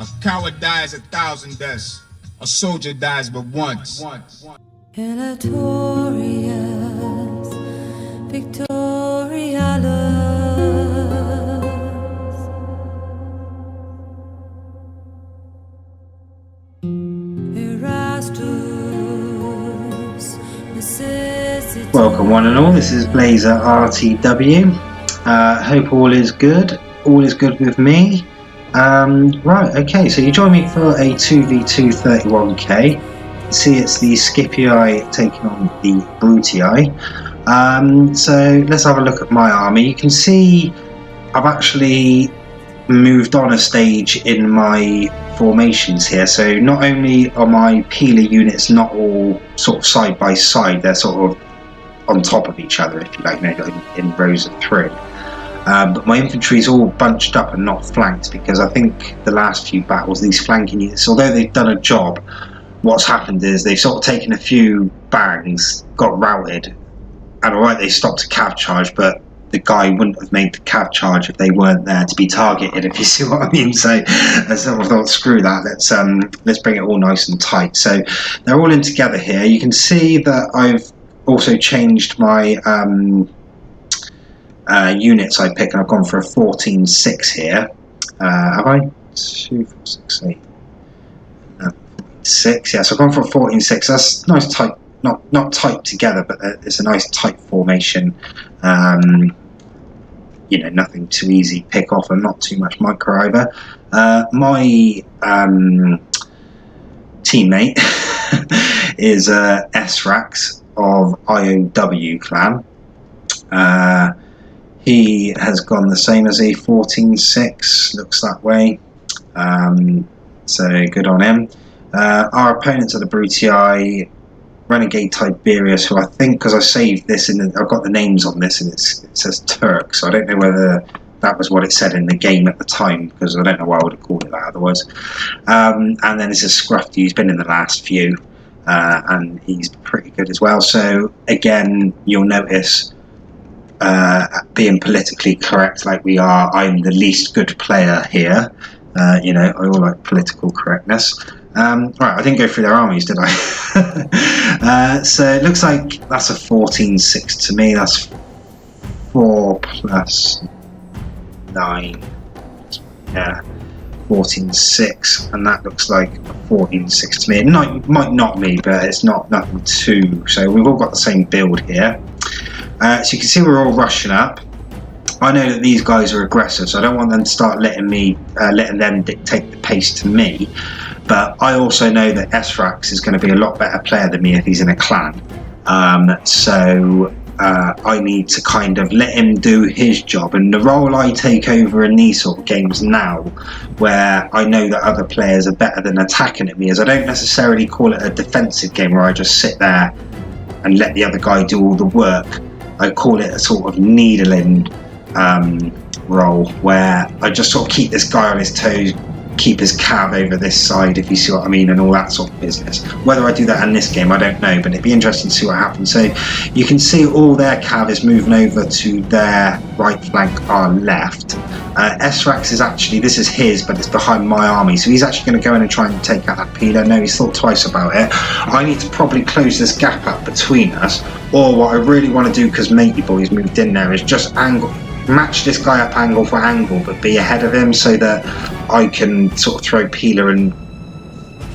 A coward dies 1,000 deaths. A soldier dies but once. Notorious Victorialus. Erastus necessity. Welcome one and all, this is Blaezer RTW. Hope all is good. All is good with me. Right, okay, so you join me for a 2v2 31k. See, it's the Scipii taking on the Brutii. So let's have a look at my army. You can see I've actually moved on a stage in my formations here. So not only are my peeler units not all sort of side by side, they're sort of on top of each other, if you like, in rows of 3. But my infantry is all bunched up and not flanked, because I think the last few battles, these flanking units, although they've done a job, what's happened is they've sort of taken a few bangs, got routed, and alright, they stopped a cav charge, but the guy wouldn't have made the cav charge if they weren't there to be targeted, if you see what I mean. So I sort of thought, screw that, let's bring it all nice and tight. So they're all in together here. You can see that I've also changed my units I pick, and I've gone for a 14-6 here. Have I? 2, 4, 6, 8. 6, yeah, so I've gone for a 14-6. That's nice tight, not tight together, but it's a nice tight formation. You know, nothing too easy pick off and not too much micro either. My teammate is Esrax of IOW clan. He has gone the same as a 14-6, looks that way. So good on him. Our opponents are the Brutii, Renegade Tiberius, who I think, because I saved this I've got the names on this, and it says Turk, so I don't know whether that was what it said in the game at the time, because I don't know why I would have called it that otherwise. And then this is Scruffy, who's been in the last few, and he's pretty good as well. So again, you'll notice, being politically correct like we are, I'm the least good player here. You know, I all like political correctness. Right, I didn't go through their armies, did I? So it looks like that's a 14-6 to me. That's 4 plus 9. Yeah, 14-6, and that looks like a 14-6 to me. It might not be, but it's not nothing too. So we've all got the same build here. So you can see we're all rushing up. I know that these guys are aggressive, so I don't want them to start letting them dictate the pace to me. But I also know that Esrax is going to be a lot better player than me if he's in a clan. So I need to kind of let him do his job. And the role I take over in these sort of games now, where I know that other players are better than attacking at me, is I don't necessarily call it a defensive game where I just sit there and let the other guy do all the work. I call it a sort of needling role, where I just sort of keep this guy on his toes, keep his cav over this side, if you see what I mean, and all that sort of business. Whether I do that in this game, I don't know, but it'd be interesting to see what happens. So you can see all their cav is moving over to their right flank, our left. Esrax is actually, this is his, but it's behind my army, so he's actually going to go in and try and take out that peeler. No, he's thought twice about it. I need to probably close this gap up between us, or what I really want to do, because Matey Boy's moved in there, is just match this guy up angle for angle, but be ahead of him, so that I can sort of throw peeler and,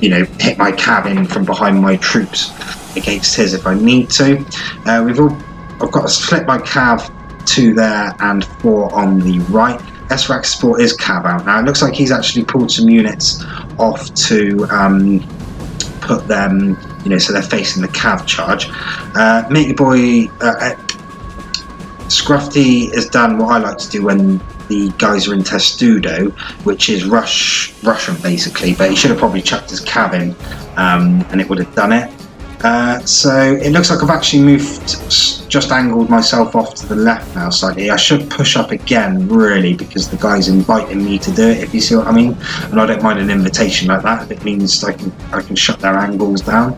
you know, hit my cav in from behind my troops against his if I need to. I've got to split my cav 2 there and 4 on the right. Esrax sport is cav out now. It looks like he's actually pulled some units off to put them, you know, so they're facing the cav charge. Matey Boy, Scruffy has done what I like to do when the guys are in Testudo, which is rush them basically, but he should have probably chucked his cav in, and it would have done it. So it looks like I've actually just angled myself off to the left now slightly. I should push up again, really, because the guy's inviting me to do it, if you see what I mean, and I don't mind an invitation like that if it means I can shut their angles down.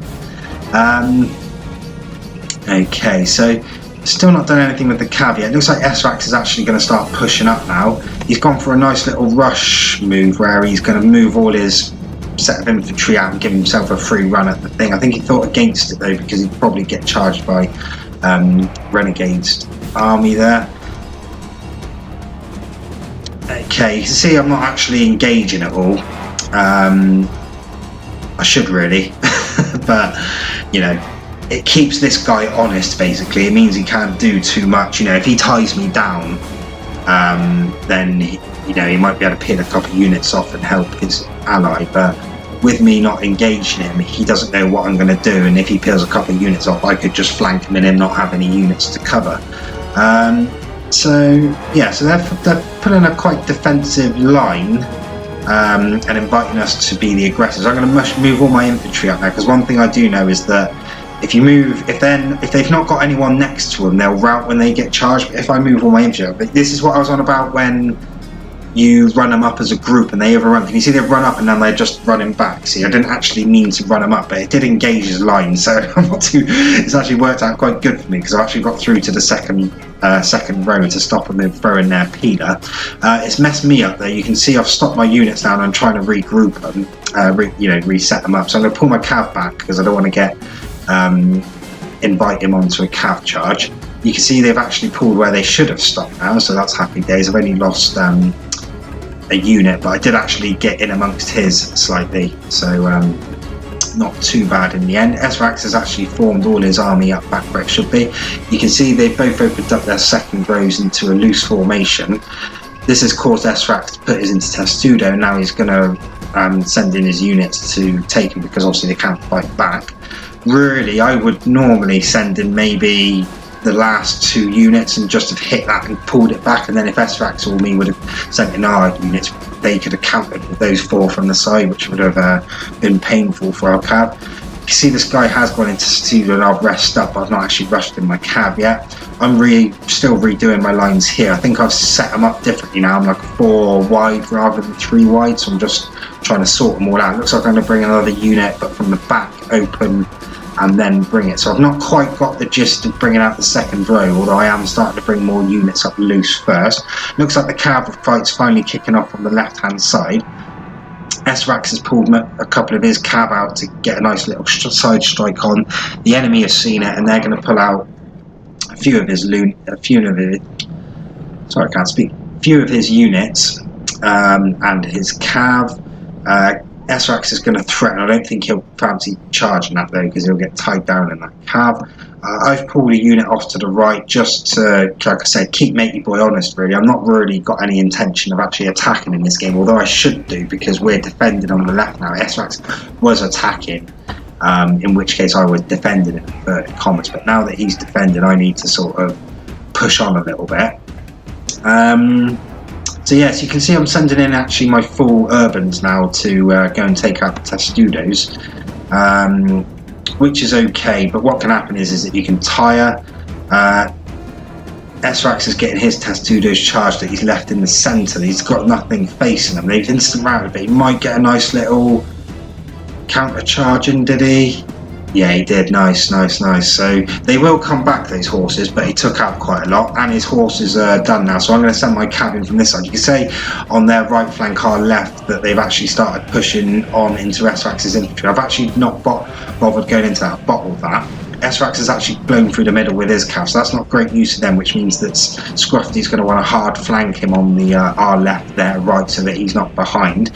Okay, so Still not done anything with the cav yet. It looks like Esrax is actually going to start pushing up now. He's gone for a nice little rush move where he's going to move all his set of infantry out and give himself a free run at the thing. I think he thought against it though, because he'd probably get charged by Renegade's army there. Okay, you can see I'm not actually engaging at all. I should really, but you know, it keeps this guy honest basically. It means he can't do too much. You know, if he ties me down, then you know, he might be able to pin a couple of units off and help his ally, but with me not engaging him, he doesn't know what I'm going to do, and if he peels a couple of units off, I could just flank him and him not have any units to cover. So yeah, so they're putting a quite defensive line and inviting us to be the aggressors. I'm going to move all my infantry up now, because one thing I do know is that if you move, if they've not got anyone next to them, they'll rout when they get charged. But if I move all my infantry up, this is what I was on about when you run them up as a group and they overrun. Can you see they run up and then they're just running back? See, I didn't actually mean to run them up, but it did engage his line, so I'm not too. It's actually worked out quite good for me, because I actually got through to the second row to stop them and throw in their peeler. It's messed me up there. You can see I've stopped my units down and I'm trying to regroup them, reset them up. So I'm going to pull my cav back because I don't want to get invite him onto a cav charge. You can see they've actually pulled where they should have stopped now, so that's happy days. I've only lost a unit, but I did actually get in amongst his slightly, so not too bad in the end. Esrax has actually formed all his army up back where it should be. You can see they've both opened up their second rows into a loose formation. This has caused Esrax to put his into Testudo, and now he's going to send in his units to take him, because obviously they can't fight back. Really, I would normally send in maybe the last 2 units and just have hit that and pulled it back, and then if Esrax or me would have sent in our units, they could have countered with those 4 from the side, which would have been painful for our cav. You can see this guy has gone into Testudo and I've rest up. I've not actually rushed in my cav yet. I'm still redoing my lines here. I think I've set them up differently now. I'm like 4 wide rather than 3 wide, so I'm just trying to sort them all out. It looks like I'm going to bring another unit, but from the back open and then bring it. So I've not quite got the gist of bringing out the second row, although I am starting to bring more units up loose first. Looks like the cav fight's finally kicking off on the left hand side. Esrax has pulled a couple of his cav out to get a nice little side strike on. The enemy has seen it and they're going to pull out a few of his units and his cav. Esrax is going to threaten. I don't think he'll fancy charging that though, because he'll get tied down in that cav. I've pulled a unit off to the right just to, like I said, keep Matey Boy honest really. I'm not really got any intention of actually attacking in this game, although I should do, because we're defending on the left now. Esrax was attacking, in which case I was defending in inverted commas, but now that he's defending, I need to sort of push on a little bit. So yes, you can see I'm sending in actually my full urbans now to go and take out the Testudos, which is okay, but what can happen is that you can tire. Esrax is getting his Testudos charged that he's left in the centre. He's got nothing facing them. They've instant routed, but he might get a nice little counter charging, did he? Yeah, he did. Nice. So they will come back, those horses, but he took out quite a lot, and his horses are done now. So I'm going to send my cav in from this side. You can say on their right flank, our left, that they've actually started pushing on into Esrax's infantry. I've actually not bothered going into that. I've bottled that. Esrax has actually blown through the middle with his cav, so that's not great news to them, which means that Scruffy's going to want to hard flank him on the our left, their right, so that he's not behind.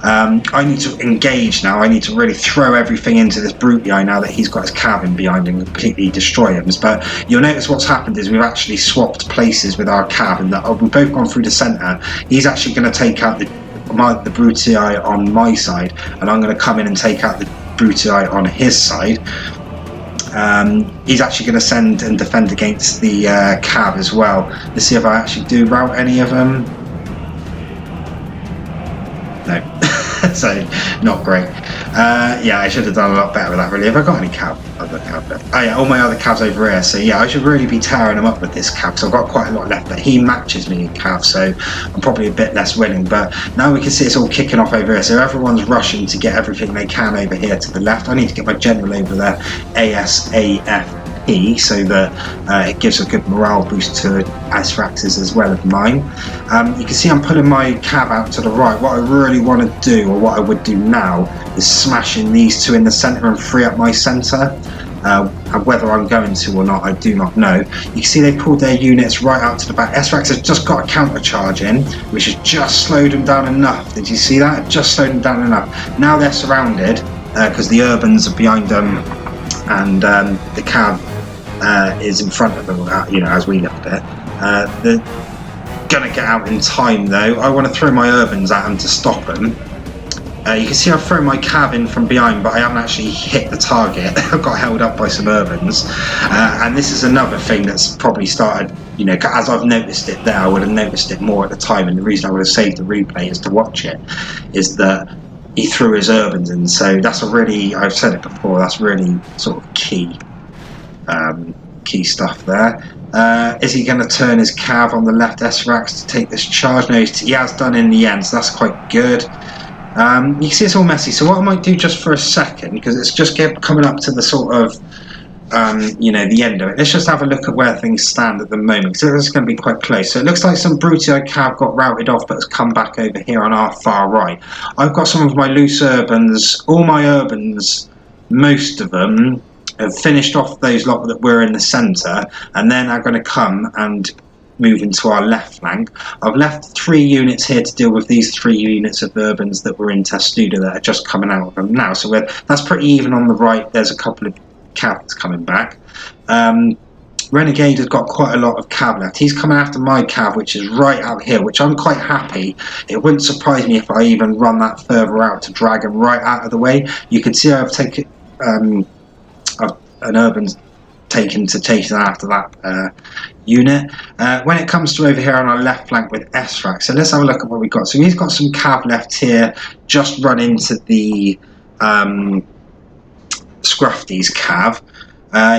I need to engage now. I need to really throw everything into this brute guy now that he's got his cav in behind and completely destroy him. But you'll notice what's happened is we've actually swapped places with our cav, and that we've both gone through the centre. He's actually going to take out the Brutii on my side, and I'm going to come in and take out the Brutii on his side. He's actually going to send and defend against the cav as well. Let's see if I actually do rout any of them. No. So, not great. Yeah, I should have done a lot better with that really. Have I got any other cav left? Oh yeah, all my other cavs over here. So yeah, I should really be tearing them up with this cav, because I've got quite a lot left, but he matches me in cav, so I'm probably a bit less winning. But now we can see it's all kicking off over here, so everyone's rushing to get everything they can over here to the left. I need to get my general over there ASAP. MP so that it gives a good morale boost to S-Raxes as well as mine. You can see I'm pulling my cav out to the right. What I really want to do, or what I would do now, is smashing these two in the centre and free up my centre. And whether I'm going to or not, I do not know. You can see they pulled their units right out to the back. S-Rax has just got a counter charge in, which has just slowed them down enough. Did you see that? It just slowed them down enough. Now they're surrounded because the urbans are behind them, and the cav is in front of them. As we look at it, they're gonna get out in time though. I want to throw my urbans at them to stop them. You can see I've thrown my cav in from behind, but I haven't actually hit the target. I've got held up by some urbans. And this is another thing that's probably started, as I've noticed it there, I would have noticed it more at the time, and the reason I would have saved the replay is to watch it, is that he threw his urbans in. So that's I've said it before, that's really sort of key stuff there. Is he going to turn his cav on the left S-Rax to take this charge? No, he has done in the end, so that's quite good. You can see it's all messy, so what I might do just for a second, because it's just coming up to the sort of, the end of it, let's just have a look at where things stand at the moment, because it's going to be quite close. So it looks like some Brutio cav got routed off, but has come back over here on our far right. I've got some of my loose urbans, all my urbans, most of them, have finished off those lot that were in the centre, and then are going to come and move into our left flank. I've left 3 units here to deal with these 3 units of urbans that were in Testudo that are just coming out of them now. So that's pretty even on the right. There's a couple of cavs coming back. Renegade has got quite a lot of cav left. He's coming after my cav, which is right out here, which I'm quite happy. It wouldn't surprise me if I even run that further out to drag him right out of the way. You can see I've taken an urban taken to chasing after that unit. When it comes to over here on our left flank with S-Rax, so let's have a look at what we've got. So he's got some cav left here, just run into the Scruffy's cav.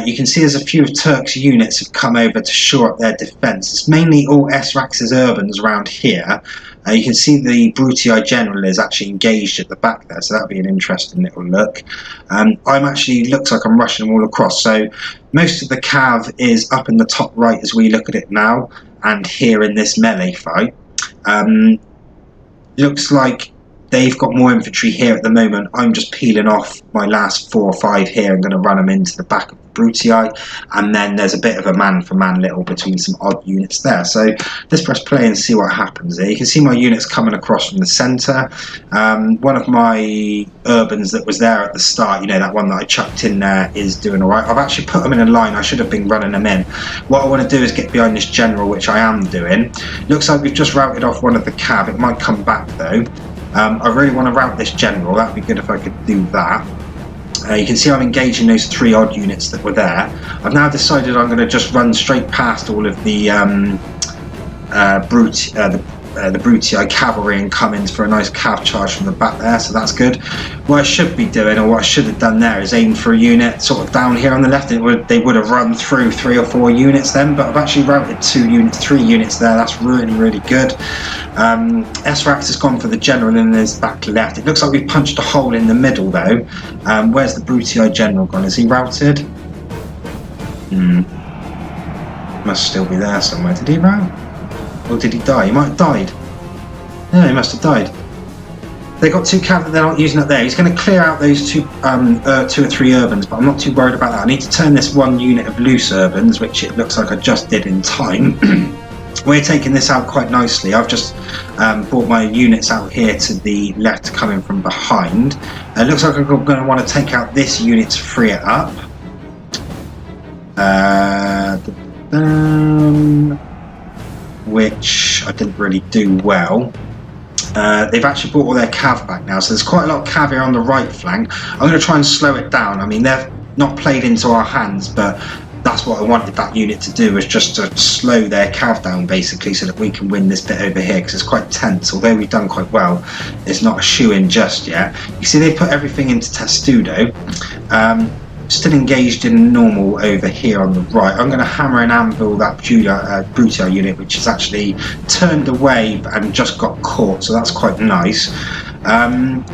You can see there's a few of Turk's units have come over to shore up their defence. It's mainly all S-Rax's urbans around here. You can see the Brutii General is actually engaged at the back there, so that'll be an interesting little look. Looks like I'm rushing them all across. So most of the cav is up in the top right as we look at it now, and here in this melee fight. Looks like they've got more infantry here at the moment. I'm just peeling off my last 4 or 5 here. I'm going to run them into the back of the Brutii, and then there's a bit of a man-for-man little between some odd units there. So let's press play and see what happens there. You can see my units coming across from the centre. One of my urbans that was there at the start, that one that I chucked in there, is doing alright. I've actually put them in a line. I should have been running them in. What I want to do is get behind this general, which I am doing. Looks like we've just routed off one of the cav. It might come back though. I really want to route this general. That'd be good if I could do that. You can see I'm engaging those 3 odd units that were there. I've now decided I'm going to just run straight past all of the Brutii cavalry and come in for a nice cav charge from the back there, so that's good. What I should be doing, or what I should have done there, is aim for a unit sort of down here on the left. They would have run through 3 or 4 units then, but I've actually routed 3 units there. That's really, really good. S-Rax has gone for the general in his back left. It looks like we've punched a hole in the middle though. Where's the Brutii general gone? Is he routed? Must still be there somewhere. Did he rout? Or did he die? He might have died. No, he must have died. They got 2 cav that they're not using up there. He's going to clear out those 2 or 3 urbans, but I'm not too worried about that. I need to turn this 1 unit of loose urbans, which it looks like I just did in time. We're taking this out quite nicely. I've just brought my units out here to the left, coming from behind. It looks like I'm going to want to take out this unit to free it up. Which I didn't really do well. They've actually brought all their cav back now, so there's quite a lot of cav here on the right flank. I'm going to try and slow it down. I mean, they've not played into our hands, but that's what I wanted that unit to do, was just to slow their cav down basically, so that we can win this bit over here, because it's quite tense. Although we've done quite well, it's not a shoe-in just yet. You see they put everything into Testudo. Still engaged in normal over here on the right. I'm going to hammer and anvil that Brutii unit, which is actually turned away and just got caught, so that's quite nice.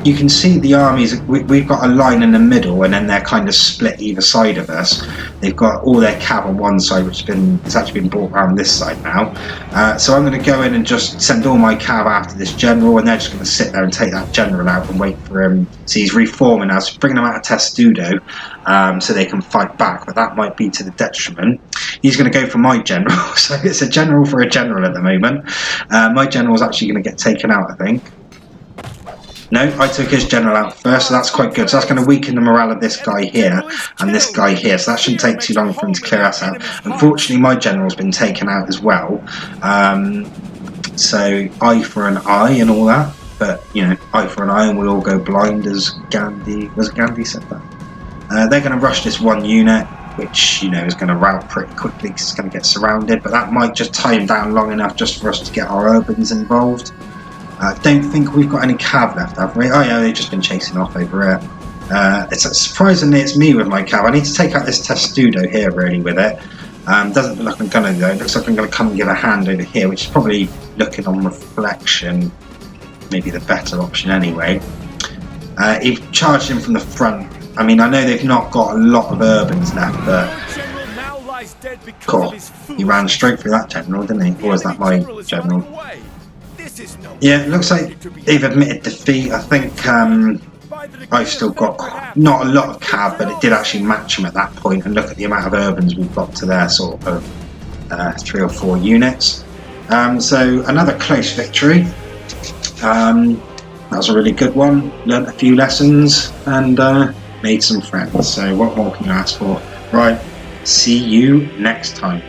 You can see the armies, we've got a line in the middle and then they're kind of split either side of us. They've got all their cav on one side, which it's actually been brought around this side now. So I'm going to go in and just send all my cav after this general, and they're just going to sit there and take that general out and wait for him. So he's reforming now, so bringing them out of Testudo so they can fight back, but that might be to the detriment. He's going to go for my general, so it's a general for a general at the moment. My general is actually going to get taken out, I think. No, I took his general out first, so that's quite good. So that's going to weaken the morale of this guy here and this guy here. So that shouldn't take too long for him to clear us out. Unfortunately, my general's been taken out as well. So eye for an eye and all that. But, you know, eye for an eye and we'll all go blind, as Gandhi... Was it Gandhi said that? They're going to rush this one unit, which, you know, is going to rout pretty quickly because it's going to get surrounded. But that might just tie him down long enough just for us to get our urbans involved. I don't think we've got any cav left, have we? Oh yeah, they've just been chasing off over here. Surprisingly, it's me with my cav. I need to take out this Testudo here, really, with it. Doesn't look like I'm going to, though. It looks like I'm going to come and give a hand over here, which is probably, looking on reflection, maybe the better option anyway. He charged him from the front. I mean, I know they've not got a lot of urbans left, but... Cool. He ran straight through that general, didn't he? Or was that my general? Yeah, it looks like they've admitted defeat. I think I've still got not a lot of cav, but it did actually match them at that point. And look at the amount of urbans we've got to their sort of 3 or 4 units. So another close victory. That was a really good one. Learned a few lessons and made some friends. So what more can you ask for? Right, see you next time.